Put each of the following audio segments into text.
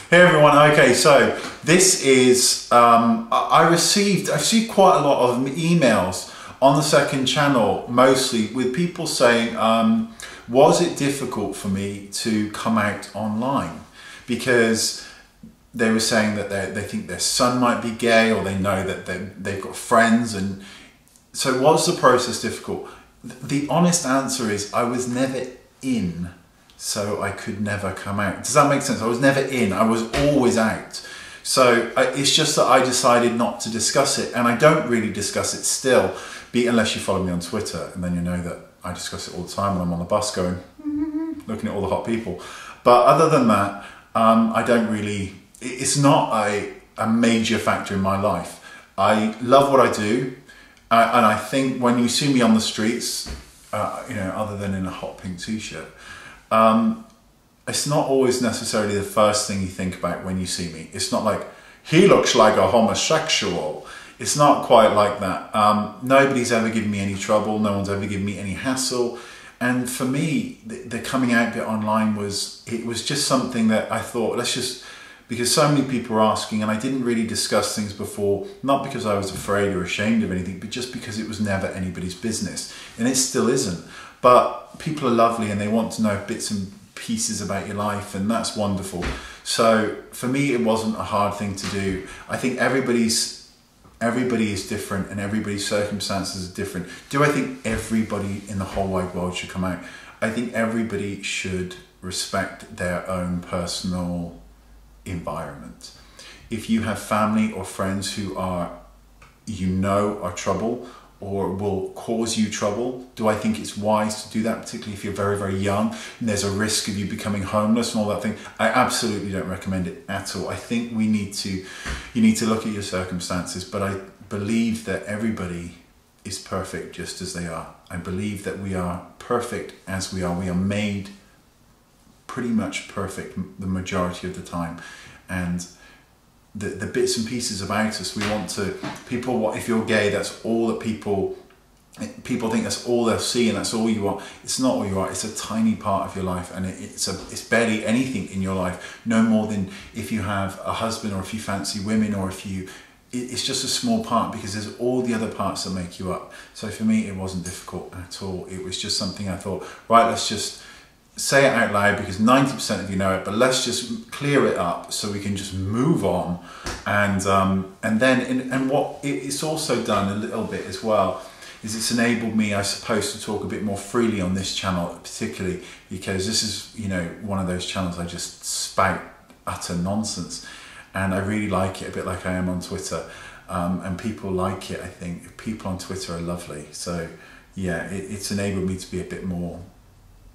Hey everyone, okay, so this is, I received quite a lot of emails on the second channel, mostly with people saying, was it difficult for me to come out online? Because they were saying that they think their son might be gay, or they know that they've got friends, and so was the process difficult? The honest answer is I was never in, so I could never come out. Does that make sense? I was never in, I was always out. So it's just that I decided not to discuss it, and I don't really discuss it still, unless you follow me on Twitter, and then you know that I discuss it all the time when I'm on the bus going, looking at all the hot people. But other than that, I don't really, it's not a major factor in my life. I love what I do, and I think when you see me on the streets, you know, other than in a hot pink t-shirt, it's not always necessarily the first thing you think about when you see me. It's not like, he looks like a homosexual. It's not quite like that. Nobody's ever given me any trouble. No one's ever given me any hassle. And for me, the coming out bit online was just something that I thought, because so many people were asking, and I didn't really discuss things before, not because I was afraid or ashamed of anything, but just because it was never anybody's business. And it still isn't. But people are lovely and they want to know bits and pieces about your life, and that's wonderful. So for me, it wasn't a hard thing to do. I think everybody is different and everybody's circumstances are different. Do I think everybody in the whole wide world should come out? I think everybody should respect their own personal environment. If you have family or friends who are trouble or will cause you trouble, do I think it's wise to do that, particularly if you're very, very young and there's a risk of you becoming homeless and all that thing? I absolutely don't recommend it at all. I think you need to look at your circumstances, but I believe that everybody is perfect just as they are. I believe that we are perfect as we are. We are made pretty much perfect the majority of the time, and the bits and pieces about us, we want to, if you're gay, that's all that people think that's all they'll see and that's all you are. It's not all you are. It's a tiny part of your life, and it's barely anything in your life, no more than if you have a husband or if you fancy women, or it's just a small part, because there's all the other parts that make you up. So for me, it wasn't difficult at all. It was just something I thought, right, let's just say it out loud, because 90% of you know it, but let's just clear it up so we can just move on. And then what it's also done a little bit as well is it's enabled me, I suppose, to talk a bit more freely on this channel, particularly because this is, you know, one of those channels I just spout utter nonsense, and I really like it, a bit like I am on Twitter, and people like it. I think people on Twitter are lovely. So yeah, it's enabled me to be a bit more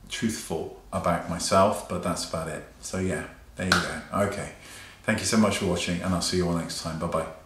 truthful about myself, but that's about it. So yeah, there you go. Okay, thank you so much for watching, and I'll see you all next time. Bye bye.